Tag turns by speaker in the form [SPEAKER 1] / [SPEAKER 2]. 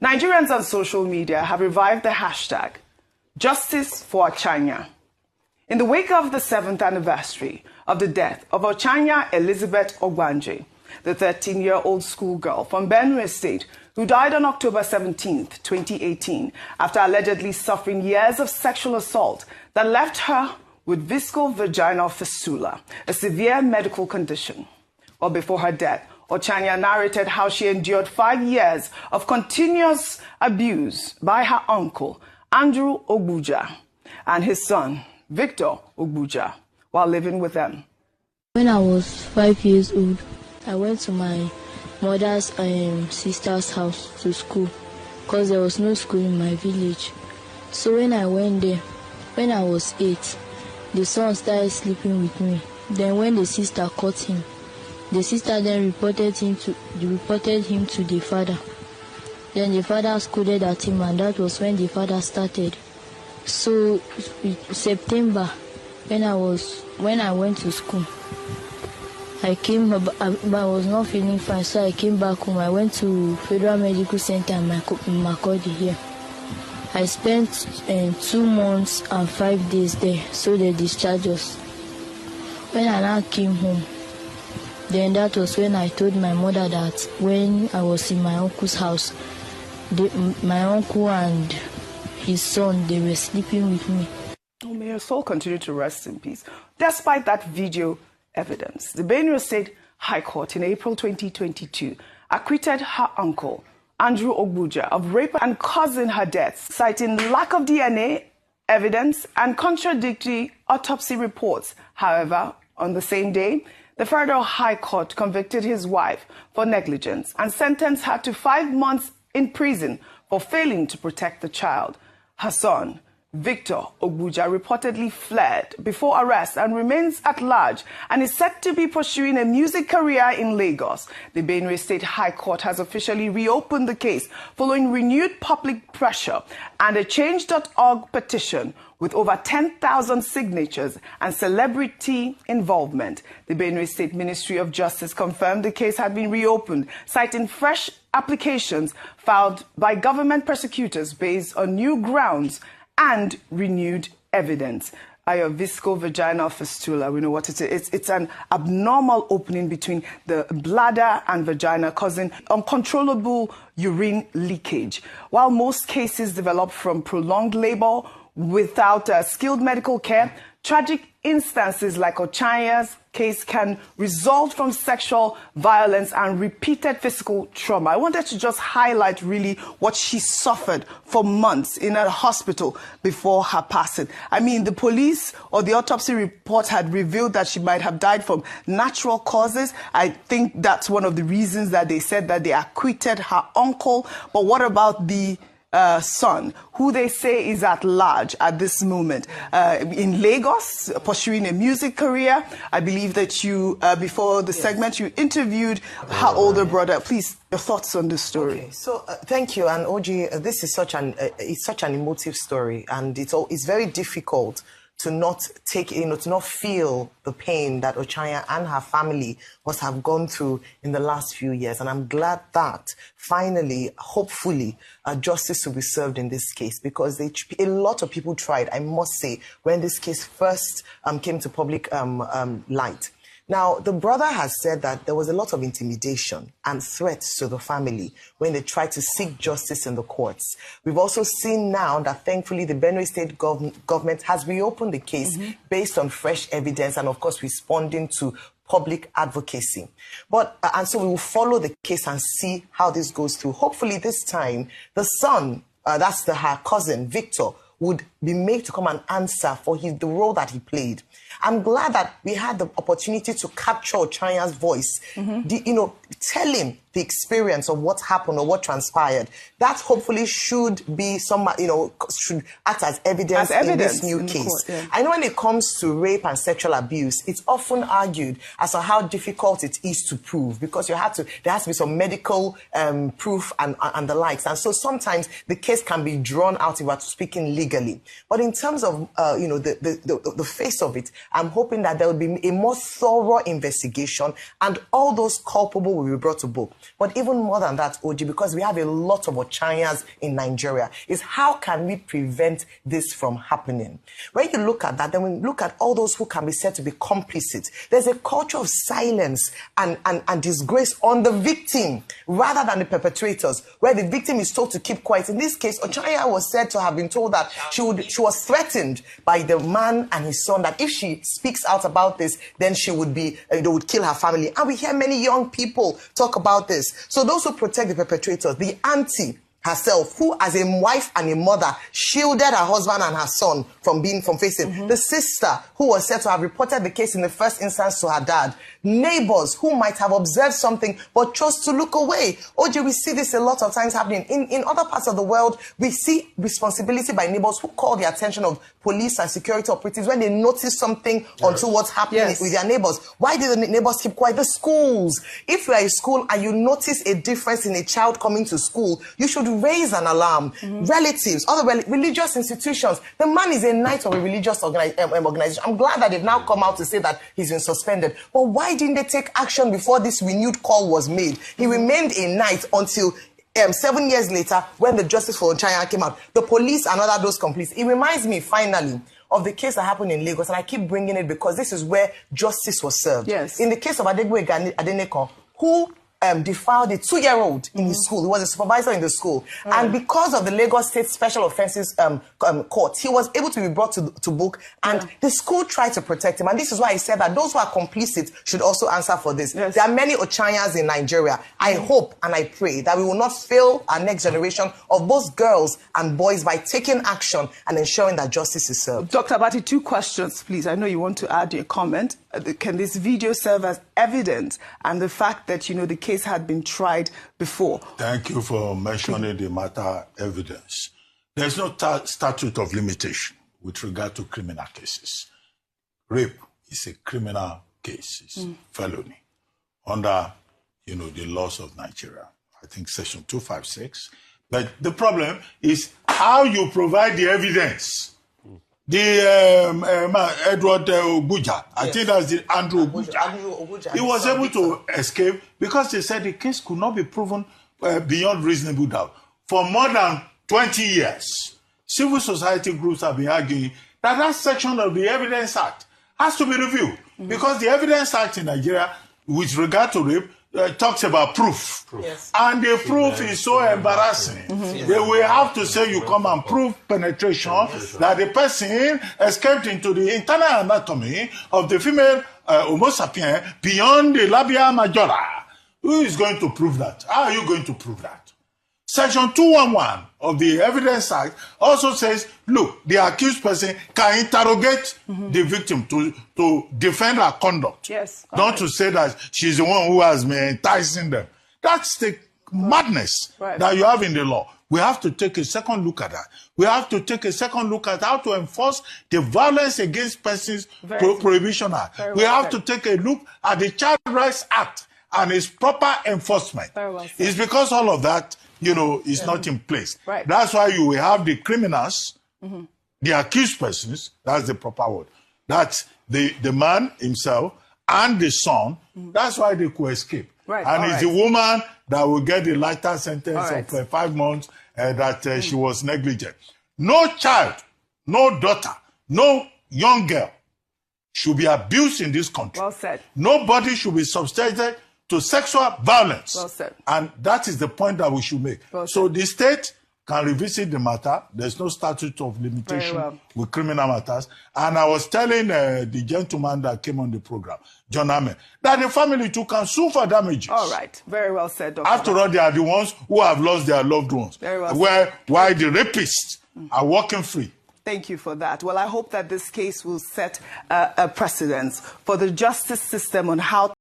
[SPEAKER 1] Nigerians on social media have revived the hashtag Justice for Ochanya. In the wake of the 7th anniversary of the death of Ochanya Elizabeth Ogbanje, the 13-year-old schoolgirl from Benue State who died on October 17, 2018, after allegedly suffering years of sexual assault that left her with viscovaginal fistula, a severe medical condition. Well, before her death, Ochanya narrated how she endured 5 years of continuous abuse by her uncle, Andrew Ogbanje, and his son, Victor Ogbanje, while living with them.
[SPEAKER 2] When I was 5 years old, I went to my mother's sister's house to school because there was no school in my village. So when I went there, when I was 8, the son started sleeping with me. Then when the sister caught him, the sister then reported him to the father. Then the father scolded at him, and that was when the father started. So September, when I went to school, I was not feeling fine, so I came back home. I went to Federal Medical Center in Makurdi here. I spent 2 months and 5 days there, so they discharged us. When I now came home, then that was when I told my mother that when I was in my uncle's house, my uncle and his son, they were sleeping with me.
[SPEAKER 1] Oh, may your soul continue to rest in peace. Despite that video evidence, the Benue State High Court in April 2022 acquitted her uncle, Andrew Ogbanje, of rape and causing her death, citing lack of DNA evidence and contradictory autopsy reports. However, on the same day, the Federal High Court convicted his wife for negligence and sentenced her to 5 months in prison for failing to protect the child. Her son, Victor Ogbanje, reportedly fled before arrest and remains at large and is set to be pursuing a music career in Lagos. The Benue State High Court has officially reopened the case following renewed public pressure and a Change.org petition with over 10,000 signatures and celebrity involvement. The Benue State Ministry of Justice confirmed the case had been reopened, citing fresh applications filed by government prosecutors based on new grounds and renewed evidence. Viscovaginal fistula, we know what it is. It's an abnormal opening between the bladder and vagina, causing uncontrollable urine leakage. While most cases develop from prolonged labor without skilled medical care, tragic instances like Ochanya's case can result from sexual violence and repeated physical trauma. I wanted to just highlight really what she suffered for months in a hospital before her passing. I mean, the police or the autopsy report had revealed that she might have died from natural causes. I think that's one of the reasons that they said that they acquitted her uncle. But what about the son, who they say is at large at this moment in Lagos, pursuing a music career? I believe that you, before the segment, you interviewed her older brother. Please, your thoughts on this story.
[SPEAKER 3] Okay. So, thank you. And Oji, this is such an emotive story, and it's very difficult to not take, to not feel the pain that Ochanya and her family must have gone through in the last few years. And I'm glad that finally, hopefully, justice will be served in this case, because a lot of people tried, I must say, when this case first came to public light. Now, the brother has said that there was a lot of intimidation and threats to the family when they tried to seek justice in the courts. We've also seen now that, thankfully, the Benue State government has reopened the case based on fresh evidence and, of course, responding to public advocacy. And so we will follow the case and see how this goes through. Hopefully, this time, the son, that's her cousin, Victor, would be made to come and answer for the role that he played. I'm glad that we had the opportunity to capture Ochanya's voice, tell him the experience of what happened or what transpired. That hopefully should be should act as evidence in this new case. Court, yeah. I know when it comes to rape and sexual abuse, it's often argued as to how difficult it is to prove, because there has to be some medical proof and the likes. And so sometimes the case can be drawn out if we're speaking legally. But in terms of the face of it, I'm hoping that there will be a more thorough investigation and all those culpable will be brought to book. But even more than that, Oji, because we have a lot of Ochanyas in Nigeria, is how can we prevent this from happening? When you look at that, then we look at all those who can be said to be complicit. There's a culture of silence and disgrace on the victim rather than the perpetrators, where the victim is told to keep quiet. In this case, Ochanya was said to have been told that she was threatened by the man and his son that if she speaks out about this, then she would be, they would kill her family. And we hear many young people talk about this. So those who protect the perpetrators, the auntie herself, who as a wife and a mother shielded her husband and her son from facing. The sister who was said to have reported the case in the first instance to her dad. Neighbors who might have observed something but chose to look away. OJ, we see this a lot of times happening. In other parts of the world, we see responsibility by neighbors who call the attention of police and security operatives when they notice something onto what's happening with their neighbors. Why did the neighbors keep quiet? The schools. If you are a school and you notice a difference in a child coming to school, you should raise an alarm. Relatives, other religious institutions. The man is a knight of a religious organization. I'm glad that they've now come out to say that he's been suspended. But why didn't they take action before this renewed call was made? He remained a knight until 7 years later when the justice for Ochanya came out. The police and other those complices. It reminds me finally of the case that happened in Lagos, and I keep bringing it because this is where justice was served. Yes. In the case of Adegboye Adeneko, who defiled a 2-year-old in his school. He was a supervisor in the school. And because of the Lagos State Special Offences Court, he was able to be brought to book, and the school tried to protect him. And this is why I said that those who are complicit should also answer for this. There are many Ochanyas in Nigeria. I hope and I pray that we will not fail our next generation of both girls and boys by taking action and ensuring that justice is served.
[SPEAKER 1] Dr. Abati, 2 questions, please. I know you want to add your comment. Can this video serve as evidence and the fact that, you know, the case had been tried before?
[SPEAKER 4] Thank you for mentioning the matter evidence. There's no statute of limitation with regard to criminal cases. Rape is a criminal case, it's felony under, you know, the laws of Nigeria. I think section 256. But the problem is how you provide the evidence. The Edward Ogbanje, I think that's the Andrew Ogbanje. He was able to escape because they said the case could not be proven beyond reasonable doubt. For more than 20 years, civil society groups have been arguing that that section of the Evidence Act has to be reviewed because the Evidence Act in Nigeria, with regard to rape, talks about proof. Yes. And the proof is so embarrassing. They will have to say you come and prove penetration, that the person escaped into the internal anatomy of the female Homo sapien beyond the labia majora. Who is going to prove that? How are you going to prove that? Section 211 of the Evidence Act also says, look, the accused person can interrogate the victim to defend her conduct. Yes. Not to say that she's the one who has been enticing them. That's the madness that you have in the law. We have to take a second look at that. We have to take a second look at how to enforce the Violence Against Persons Prohibition Act. We have to take a look at the Child Rights Act and its proper enforcement. It's because all of that, you know, is not in place. That's why you will have the criminals, the accused persons, that's the proper word. That's the man himself and the son. That's why they could escape. And it's the woman that will get the lighter sentence of 5 months that she was negligent. No child, no daughter, no young girl should be abused in this country. Well said. Nobody should be subjected to sexual violence. Well said. And that is the point that we should make. Well so the state can revisit the matter. There's no statute of limitation with criminal matters. And I was telling the gentleman that came on the program, John Ahmed, that the family too can sue for damages. All right. Very well said, Dr. After all, they are the ones who have lost their loved ones. Very well said. While the rapists are walking free. Thank you for that. Well, I hope that this case will set a precedence for the justice system on how